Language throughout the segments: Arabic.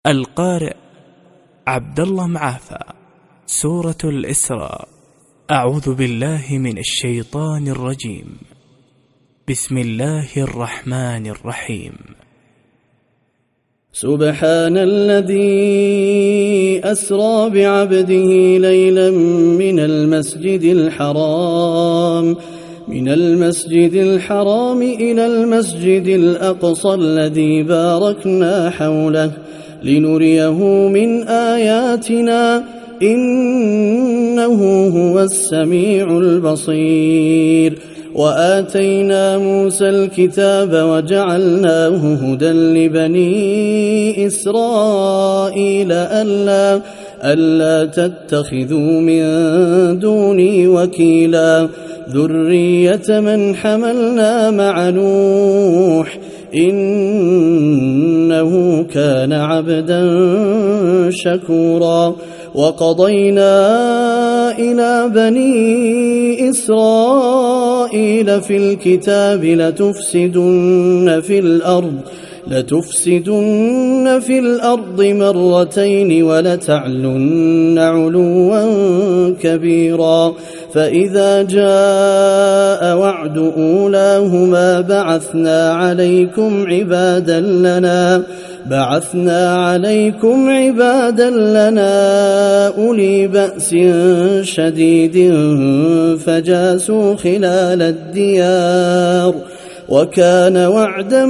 القارئ عبد الله معافى. سورة الإسراء. أعوذ بالله من الشيطان الرجيم. بسم الله الرحمن الرحيم. سبحان الذي أسرى بعبده ليلا من المسجد الحرام إلى المسجد الأقصى الذي باركنا حوله لنريه من آياتنا إنه هو السميع البصير. وآتينا موسى الكتاب وجعلناه هدى لبني إسرائيل ألا تتخذوا من دوني وكيلا ذرية من حملنا مع نوح إنه كان عبدا شكورا. وقضينا إلى بني إسرائيل في الكتاب لتفسدن في الأرض مرتين ولتعلن علوا كبيرا. فإذا جاء وعد أولاهما بعثنا عليكم عبادا لنا أولي بأس شديد فجاسوا خلال الديار وكان وعدا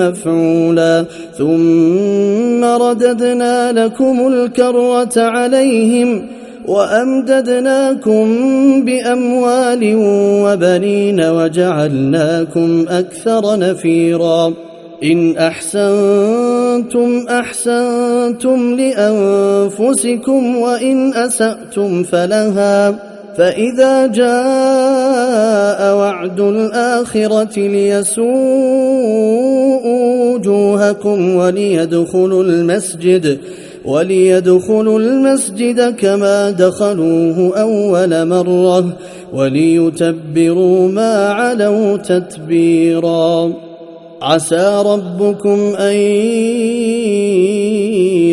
مفعولا. ثم رددنا لكم الكرة عليهم وأمددناكم بأموال وبنين وجعلناكم أكثر نفيرا. إن أحسنتم لأنفسكم وإن أسأتم فلها. فإذا جاء وعد الآخرة ليسوءوا وجوهكم وليدخلوا المسجد كما دخلوه أول مرة وليتبروا ما علوا تتبيرا. عسى ربكم أن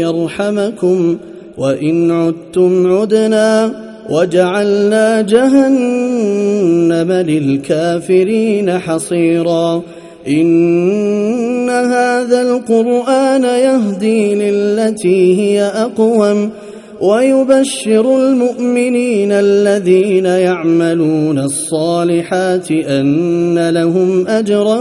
يرحمكم وإن عدتم عدنا وجعلنا جهنم للكافرين حصيرا. إن هذا القرآن يهدي للتي هي أقوم ويبشر المؤمنين الذين يعملون الصالحات أن لهم أجرا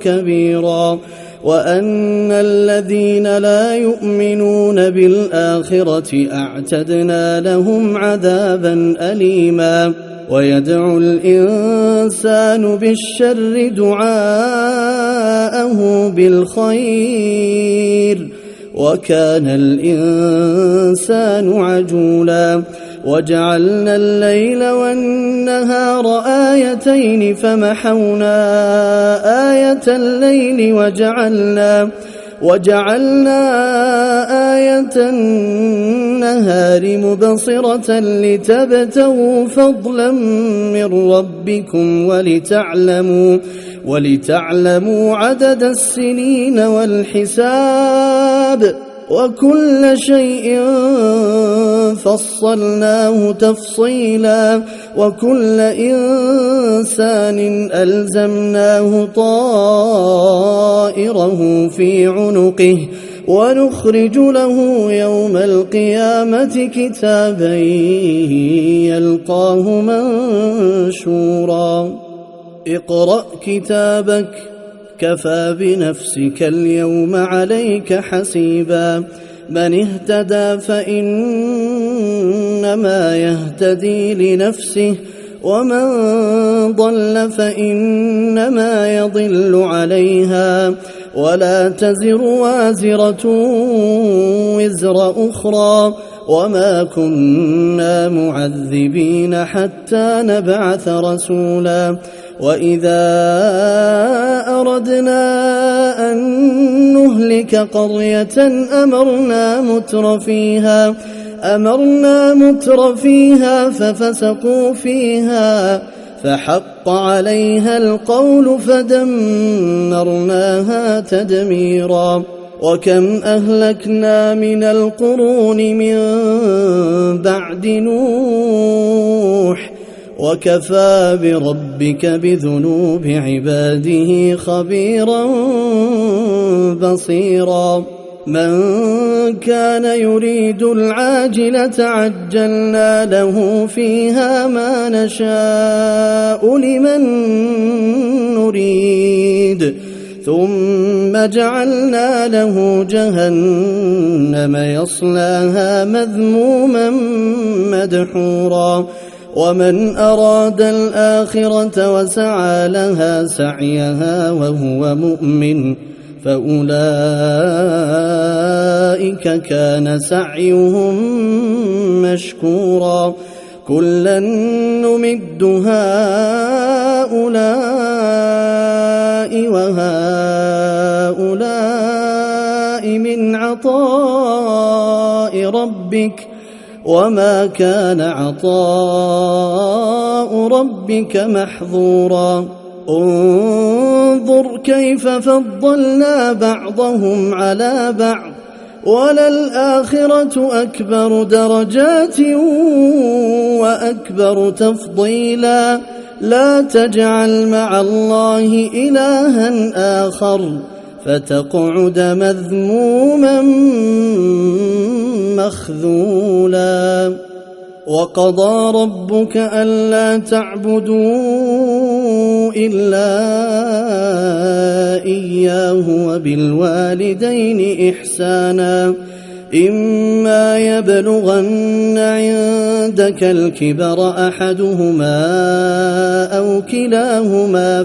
كبيرا وأن الذين لا يؤمنون بالآخرة أعتدنا لهم عذابا أليما. ويدعو الإنسان بالشر دعاءه بالخير وكان الإنسان عجولا. وجعلنا الليل والنهار آيتين فمحونا آية الليل وجعلنا آية النهار مبصرة لتبتغوا فضلا من ربكم ولتعلموا عدد السنين والحساب وكل شيء فصلناه تفصيلا. وكل إنسان ألزمناه طائره في عنقه ونخرج له يوم القيامة كتابا يلقاه منشورا. اقرأ كتابك كفى بنفسك اليوم عليك حسيبا. من اهتدى فإنما يهتدي لنفسه ومن ضل فإنما يضل عليها ولا تزر وازرة وزر أخرى وما كنا معذبين حتى نبعث رسولا. وإذا أردنا أن نهلك قرية أمرنا متر فيها ففسقوا فيها فحق عليها القول فدمرناها تدميرا. وكم أهلكنا من القرون من بعد نوح وكفى بربك بذنوب عباده خبيرا بصيرا من كان يريد العاجلة عجلنا له فيها ما نشاء لمن نريد ثم جعلنا له جهنم يصلاها مذموما مدحورا ومن أراد الآخرة وسعى لها سعيها وهو مؤمن فأولئك كان سعيهم مشكورا كلا نمد هؤلاء وهؤلاء من عطاء ربك وما كان عطاء ربك محظورا انظر كيف فضلنا بعضهم على بعض وللآخرة أكبر درجات وأكبر تفضيلا لا تجعل مع الله إلها آخر فتقعد مذموما مخذولا وقضى ربك ألا تعبدوا إلا إياه وبالوالدين إحسانا إما يبلغن عندك الكبر أحدهما أو كلاهما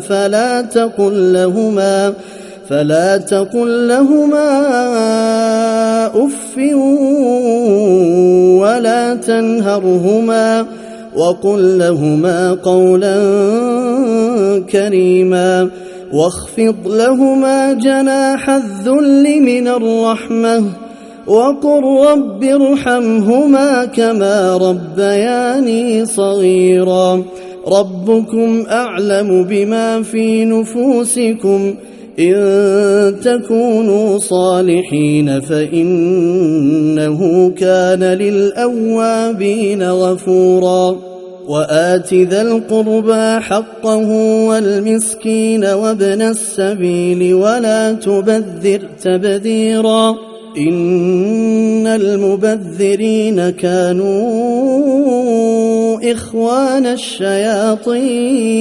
فلا تقل لهما أف ولا تنهرهما وقل لهما قولا كريما واخفض لهما جناح الذل من الرحمة وقل رب ارحمهما كما ربياني صغيرا ربكم أعلم بما في نفوسكم إن تكونوا صالحين فإنه كان للأوابين غفورا وآت ذا القربى حقه والمسكين وابن السبيل ولا تبذر تبذيرا إن المبذرين كانوا إخوان الشياطين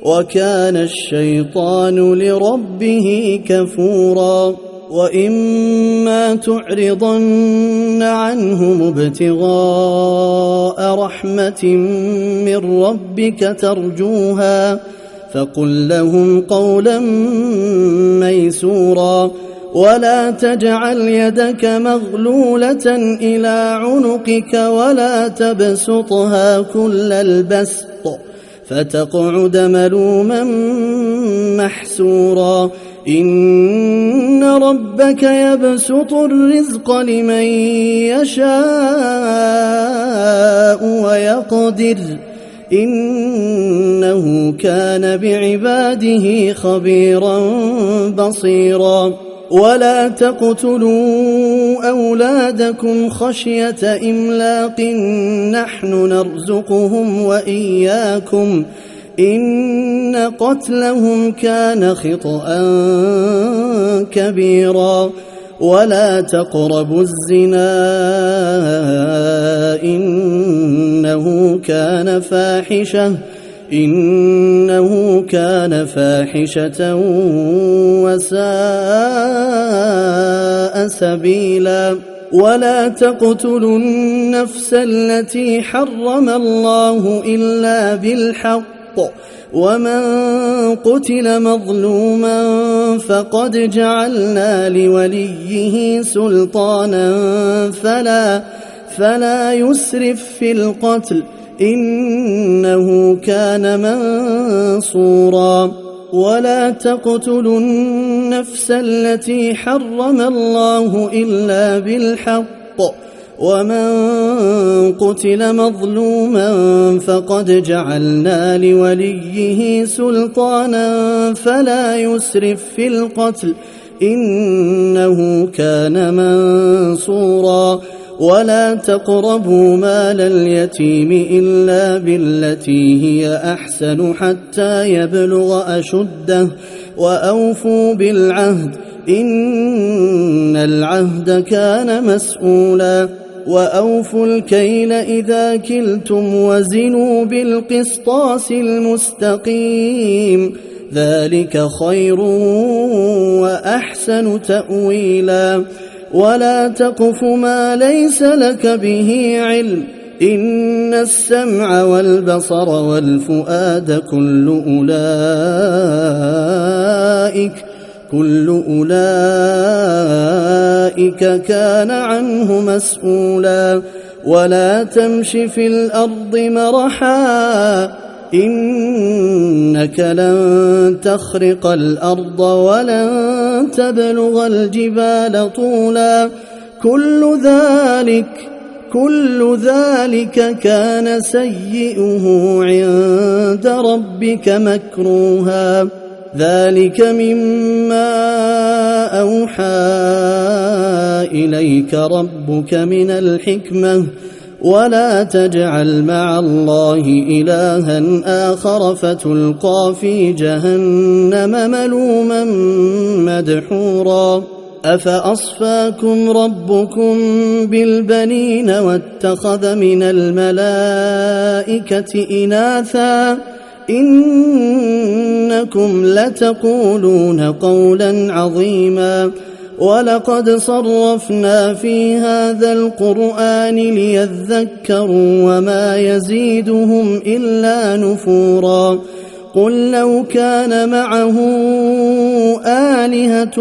وكان الشيطان لربه كفورا وإما تعرضن عنهم ابتغاء رحمة من ربك ترجوها فقل لهم قولا ميسورا ولا تجعل يدك مغلولة إلى عنقك ولا تبسطها كل البسط فتقعد ملوما محسورا إن ربك يبسط الرزق لمن يشاء ويقدر إنه كان بعباده خبيرا بصيرا ولا تقتلوا أولادكم خشية إملاق نحن نرزقهم وإياكم إن قتلهم كان خطأ كبيرا ولا تقربوا الزنا إنه كان فاحشة وساء سبيلا ولا تقتلوا النفس التي حرم الله إلا بالحق ومن قتل مظلوما فقد جعلنا لوليه سلطانا فلا يسرف في القتل إنه كان منصورا ولا تقتلوا النفس التي حرم الله إلا بالحق ومن قتل مظلوما فقد جعلنا لوليه سلطانا فلا يسرف في القتل إنه كان منصورا ولا تقربوا مال اليتيم إلا بالتي هي أحسن حتى يبلغ أشده وأوفوا بالعهد إن العهد كان مسؤولا وأوفوا الكيل إذا كلتم وزنوا بالقسطاس المستقيم ذلك خير وأحسن تأويلا ولا تقف ما ليس لك به علم إن السمع والبصر والفؤاد كل أولئك كان عنه مسؤولا ولا تمش في الأرض مرحا إنك لن تخرق الأرض ولن تبلغ الجبال طولا كل ذلك كان سيئه عند ربك مكروها ذلك مما أوحى إليك ربك من الحكمة ولا تجعل مع الله إلها آخر فتلقى في جهنم ملوما مدحورا أفأصفاكم ربكم بالبنين واتخذ من الملائكة إناثا إنكم لتقولون قولا عظيما ولقد صرفنا في هذا القرآن ليذكروا وما يزيدهم إلا نفورا قل لو كان معه آلهة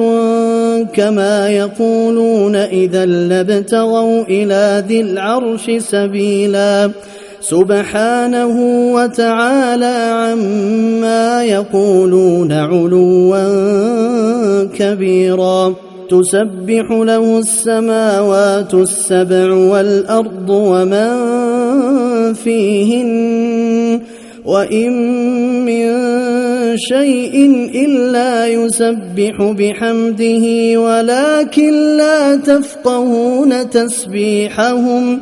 كما يقولون إذا لابتغوا إلى ذي العرش سبيلا سبحانه وتعالى عما يقولون علوا كبيرا تسبح له السماوات السبع والأرض ومن فيهن وإن من شيء إلا يسبح بحمده ولكن لا تفقهون تسبيحهم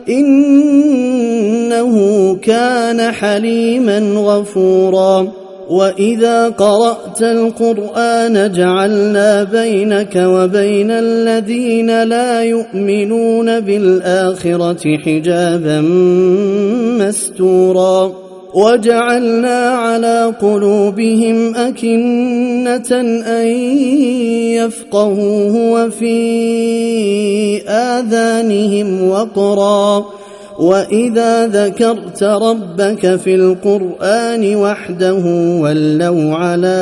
إنه كان حليما غفورا وإذا قرأت القرآن جعلنا بينك وبين الذين لا يؤمنون بالآخرة حجابا مستورا وجعلنا على قلوبهم أكنة أن يفقهوه وفي آذانهم وقرا وإذا ذكرت ربك في القرآن وحده ولوا على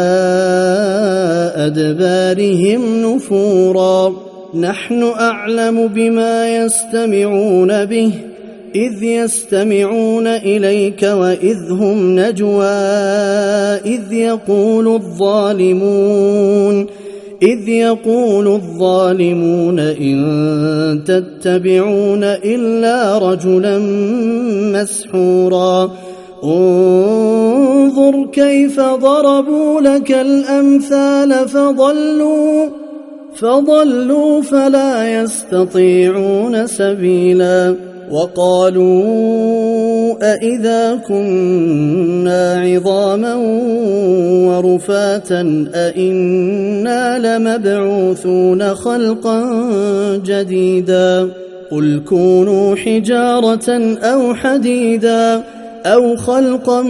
أدبارهم نفورا نحن أعلم بما يستمعون به إذ يستمعون إليك وإذ هم نجوى إذ يقول الظالمون إن تتبعون إلا رجلا مسحورا انظر كيف ضربوا لك الأمثال فضلوا فلا يستطيعون سبيلا وقالوا أإذا كنا عظاما ورفاتا أإنا لمبعوثون خلقا جديدا قل كونوا حجارة أو حديدا أو خلقا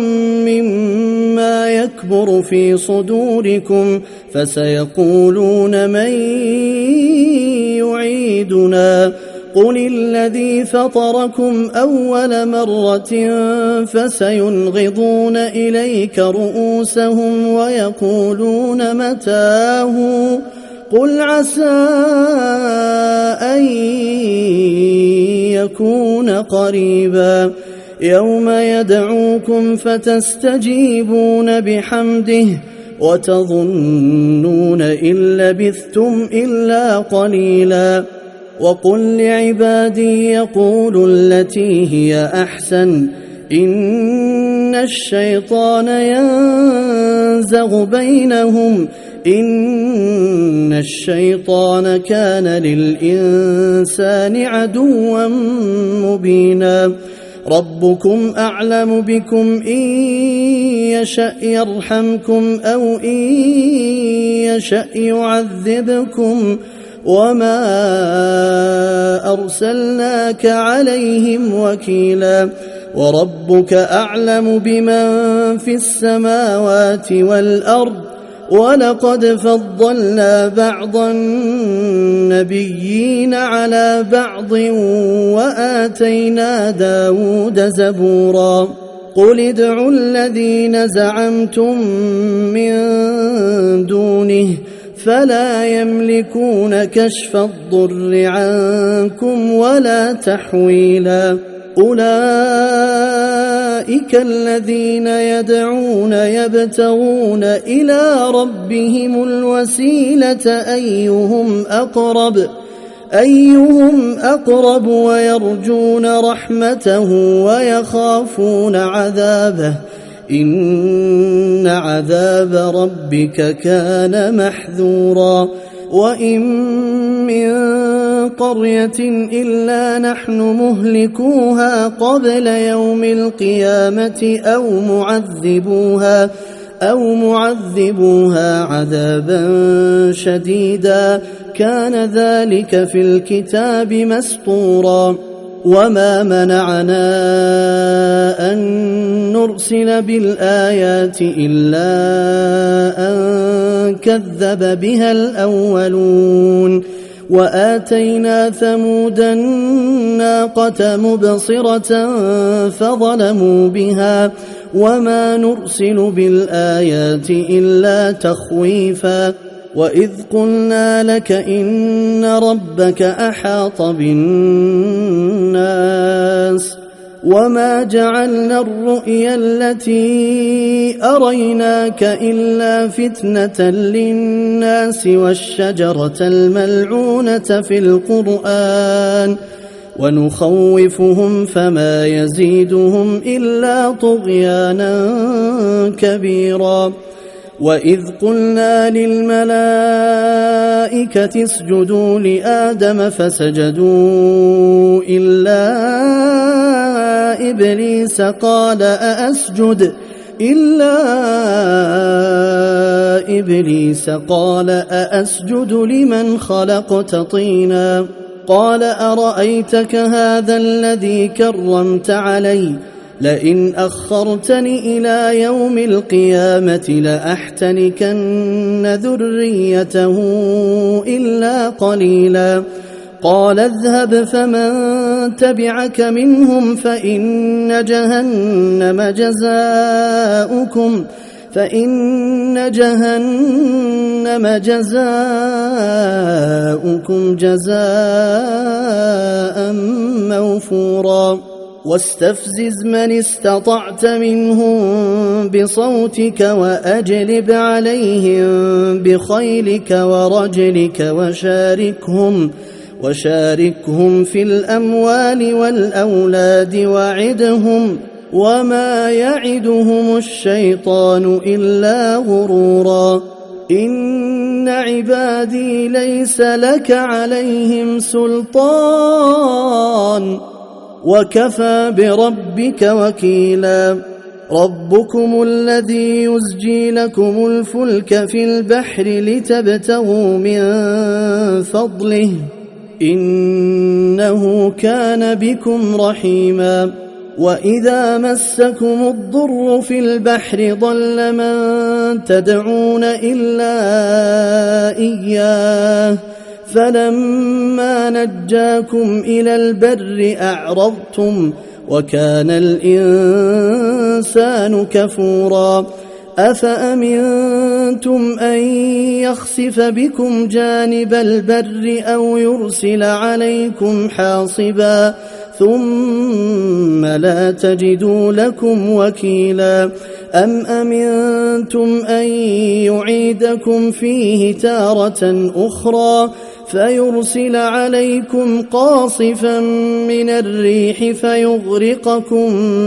مما يكبر في صدوركم فسيقولون من يعيدنا قل الذي فطركم أول مرة فسينغضون إليك رؤوسهم ويقولون متاه قل عسى أن يكون قريبا يوم يدعوكم فتستجيبون بحمده وتظنون إن لبثتم إلا قليلا وقل لعبادي يقولوا التي هي أحسن إن الشيطان ينزغ بينهم إن الشيطان كان للإنسان عدوا مبينا ربكم أعلم بكم إن يشأ يرحمكم أو إن يشأ يعذبكم وما أرسلناك عليهم وكيلا وربك أعلم بمن في السماوات والأرض ولقد فضلنا بعض النبيين على بعض وآتينا داود زبورا قل ادعوا الذين زعمتم من دونه فلا يملكون كشف الضر عنكم ولا تحويلا أولئك الذين يدعون يبتغون إلى ربهم الوسيلة أيهم أقرب ويرجون رحمته ويخافون عذابه إن عذاب ربك كان محذورا وإن من قرية إلا نحن مهلكوها قبل يوم القيامة أو معذبوها عذابا شديدا كان ذلك في الكتاب مسطورا وما منعنا أن نرسل بالآيات إلا أن كذب بها الأولون وآتينا ثمود الناقة مبصرة فظلموا بها وما نرسل بالآيات إلا تخويفا وإذ قلنا لك إن ربك أحاط بالناس وما جعلنا الرؤيا التي أريناك إلا فتنة للناس والشجرة الملعونة في القرآن ونخوفهم فما يزيدهم إلا طغيانا كبيرا وإذ قلنا للملائكة اسجدوا لآدم فسجدوا إلا إبليس قال أأسجد لمن خلقت طينا قال أرأيتك هذا الذي كرمت علي لئن أخرتني إلى يوم القيامة لأحتنكن ذريته إلا قليلا قال اذهب فمن تبعك منهم فإن جهنم جزاؤكم جزاء موفورا واستفزز من استطعت منهم بصوتك وأجلب عليهم بخيلك ورجلك وشاركهم في الأموال والأولاد وعدهم وما يعدهم الشيطان إلا غرورا إن عبادي ليس لك عليهم سلطان وكفى بربك وكيلا ربكم الذي يزجي لكم الفلك في البحر لتبتغوا من فضله إنه كان بكم رحيما وإذا مسكم الضر في البحر ضل من تدعون إلا إياه فلما نجاكم إلى البر أعرضتم وكان الإنسان كفورا أفأمنتم أن يخسف بكم جانب البر أو يرسل عليكم حاصبا ثم لا تجدوا لكم وكيلا أم أمنتم أن يعيدكم فيه تارة أخرى فيرسل عليكم قاصفا من الريح فيغرقكم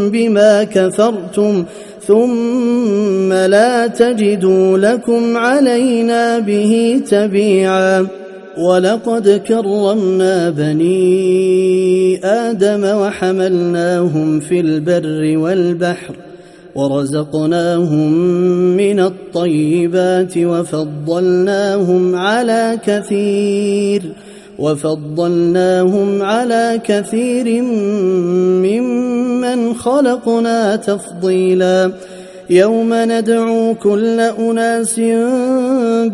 بما كفرتم ثم لا تجدوا لكم علينا به تبيعا. ولقد كرمنا بني آدم وحملناهم في البر والبحر ورزقناهم من الطيبات وفضلناهم على كثير ممن خلقنا تفضيلا. يوم ندعو كل أناس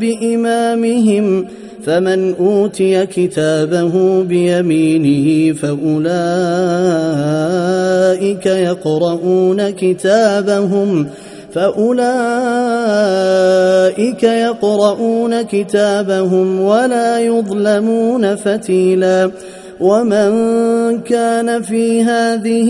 بإمامهم فمن أوتي كتابه بيمينه فأولئك يقرؤون كتابهم ولا يظلمون فتيلا. ومن كان في هذه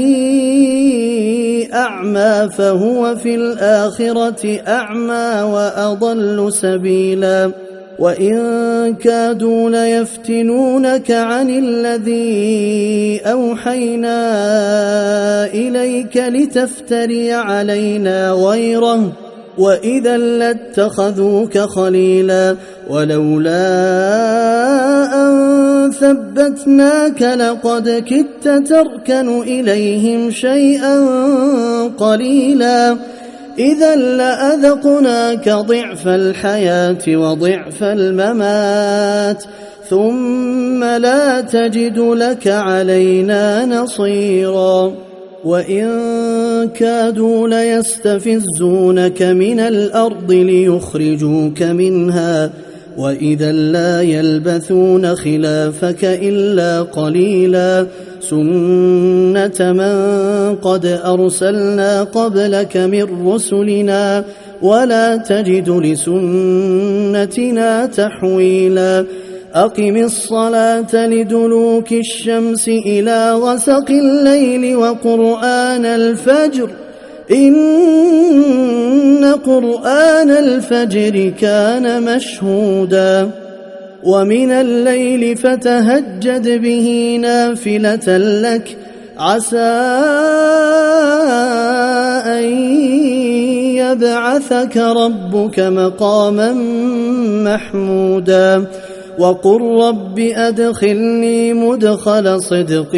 أعمى فهو في الآخرة أعمى وأضل سبيلا. وإن كادوا ليفتنونك عن الذي أوحينا إليك لتفتري علينا غيره وإذا لاتخذوك خليلا. ولولا أن ثبتناك لقد كدت تركن إليهم شيئا قليلا. إذا لأذقناك ضعف الحياة وضعف الممات ثم لا تجد لك علينا نصيرا. وإن كادوا ليستفزونك من الأرض ليخرجوك منها وإذا لا يلبثون خلافك إلا قليلا. سنة من قد أرسلنا قبلك من رسلنا ولا تجد لسنتنا تحويلا. أقم الصلاة لدلوك الشمس إلى غسق الليل وقرآن الفجر إن قرآن الفجر كان مشهودا. ومن الليل فتهجد به نافلة لك عسى أن يبعثك ربك مقاما محمودا. وقل رب أدخلني مدخل صدق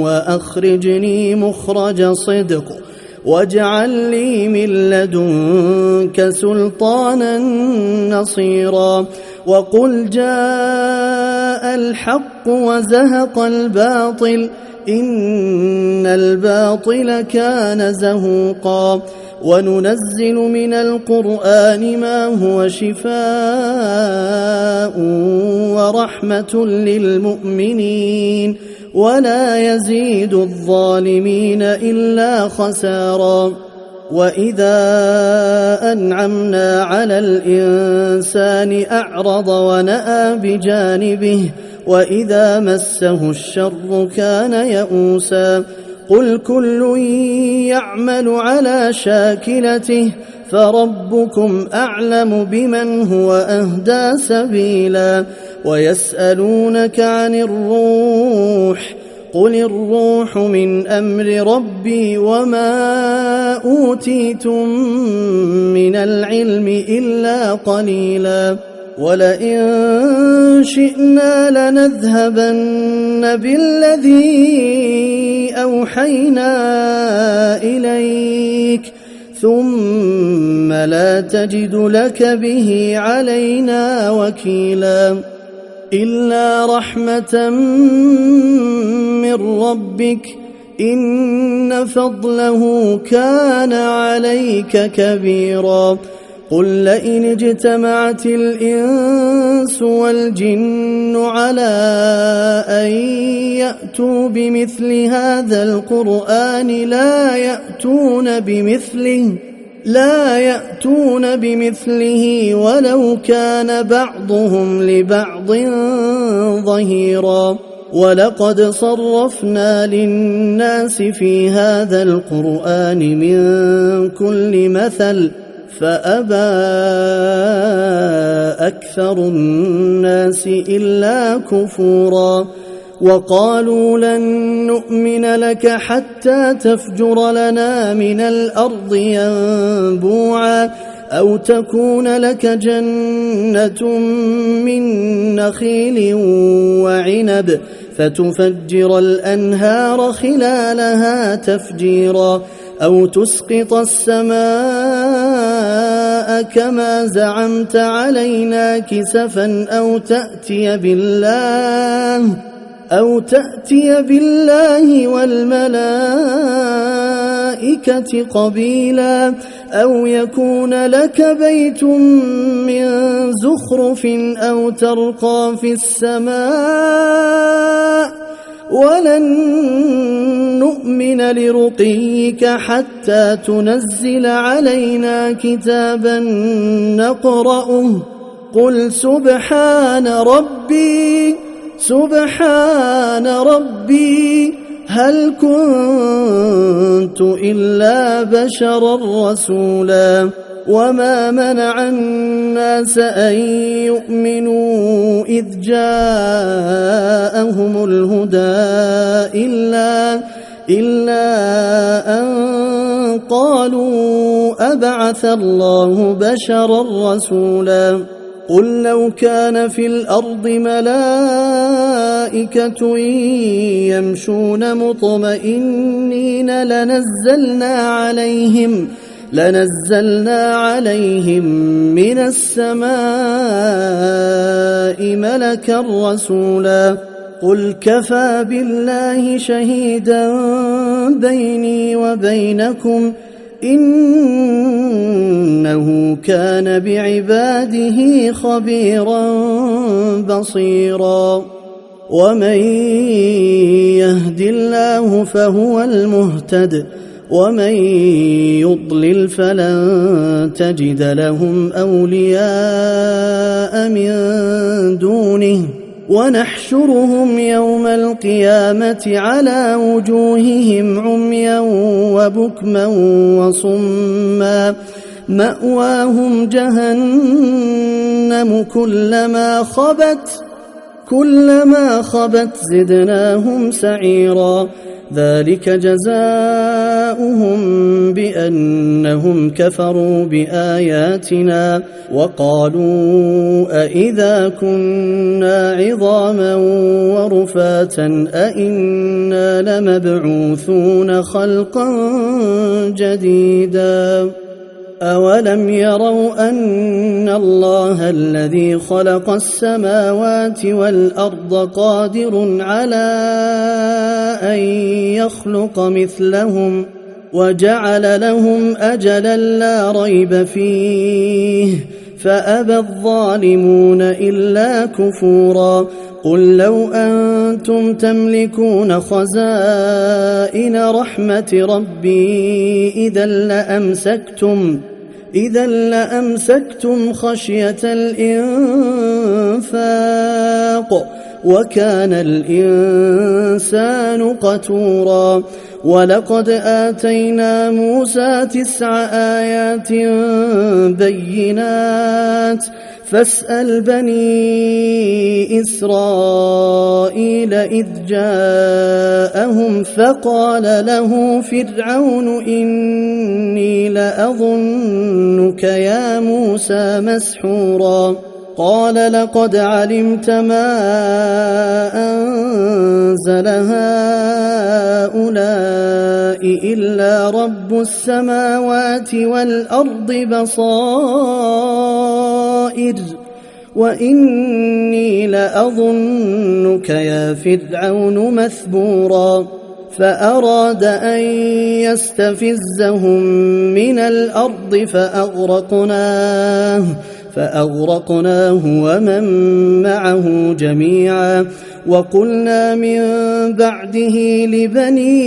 وأخرجني مخرج صدق واجعل لي من لدنك سلطانا نصيرا. وقل جاء الحق وزهق الباطل إن الباطل كان زهوقا. وننزل من القرآن ما هو شفاء ورحمة للمؤمنين ولا يزيد الظالمين إلا خسارا. وإذا أنعمنا على الإنسان أعرض ونأى بجانبه وإذا مسه الشر كان يئوسا. قل كل يعمل على شاكلته فربكم أعلم بمن هو أهدى سبيلا. ويسألونك عن الروح قل الروح من أمر ربي وما أوتيتم من العلم إلا قليلا. ولئن شئنا لنذهبن بالذي أوحينا إليك ثم لا تجد لك به علينا وكيلا. إلا رحمة من ربك إن فضله كان عليك كبيرا. قل لئن اجتمعت الإنس والجن على أن يأتوا بمثل هذا القرآن لا يأتون بمثله ولو كان بعضهم لبعض ظهيرا. ولقد صرفنا للناس في هذا القرآن من كل مثل فأبى أكثر الناس إلا كفورا. وقالوا لن نؤمن لك حتى تفجر لنا من الأرض ينبوعا أو تكون لك جنة من نخيل وعنب فتفجر الأنهار خلالها تفجيرا أو تسقط السماء كما زعمت علينا كسفا أو تأتي بالله والملائكة قبيلا أو يكون لك بيت من زخرف أو ترقى في السماء ولن نؤمن لرقيك حتى تنزل علينا كتابا نقرأه قل سبحان ربي هل كنت إلا بشرا رسولا وما منع الناس أن يؤمنوا إذ جاءهم الهدى إلا أن قالوا أبعث الله بشرا رسولا قل لو كان في الأرض ملائكة يمشون مطمئنين لنزلنا عليهم من السماء ملكا رسولا قل كفى بالله شهيدا بيني وبينكم إنه كان بعباده خبيرا بصيرا ومن يهد الله فهو المهتد ومن يضلل فلن تجد لهم أولياء من دونه ونحشرهم يوم القيامة على وجوههم عميا وبكما وصما مأواهم جهنم كلما خبت زدناهم سعيرا ذلك جزاؤهم بأنهم كفروا بآياتنا وقالوا أإذا كنا عظاما ورفاتا أإنا لمبعوثون خلقا جديدا أولم يروا أن الله الذي خلق السماوات والأرض قادر على أن يخلق مثلهم وجعل لهم أجلا لا ريب فيه فأبى الظالمون إلا كفورا قل لو أنتم تملكون خزائن رحمة ربي إذا لأمسكتم خشية الإنفاق وكان الإنسان قتورا ولقد آتينا موسى 9 آيات بينات فاسأل بني إسرائيل إذ جاءهم فقال له فرعون إني لأظنك يا موسى مسحورا قال لقد علمت ما أنزل هؤلاء إلا رب السماوات والأرض بصائر وإني لأظنك يا فرعون مثبورا فأراد أن يستفزهم من الأرض فأغرقناه ومن معه جميعا وقلنا من بعده لبني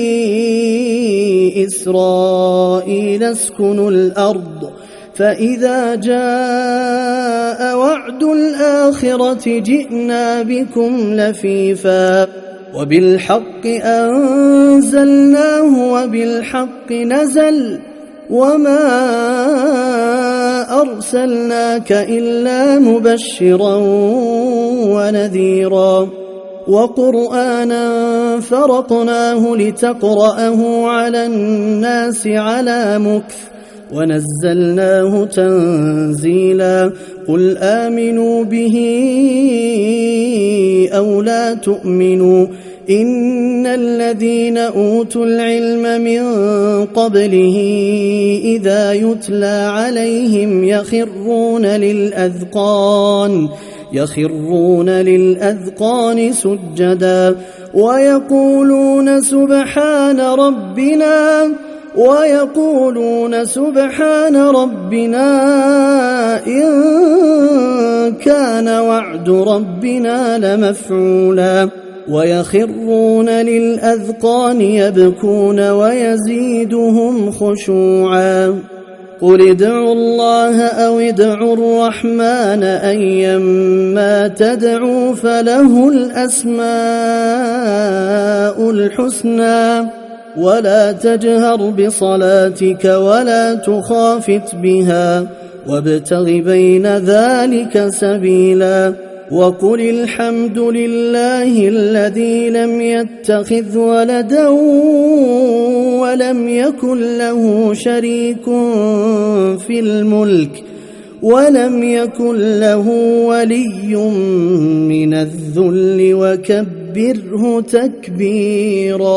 إسرائيل اسكنوا الأرض فإذا جاء وعد الآخرة جئنا بكم لفيفا وبالحق أنزلناه وبالحق نزل وما أرسلناك إلا مبشرا ونذيرا وقرآنا فرقناه لتقرأه على الناس على مكث ونزلناه تنزيلا قل آمنوا به أو لا تؤمنوا إن الذين أوتوا العلم من قبله إذا يتلى عليهم يخرون للأذقان سجدا ويقولون سبحان ربنا إن كان وعد ربنا لمفعولا ويخرون للأذقان يبكون ويزيدهم خشوعا قل ادعوا الله أو ادعوا الرحمن أيما تدعوا فله الأسماء الحسنى ولا تجهر بصلاتك ولا تخافت بها وابتغ بين ذلك سبيلا وقل الحمد لله الذي لم يتخذ ولدا ولم يكن له شريك في الملك ولم يكن له ولي من الذل وكبره تكبيرا.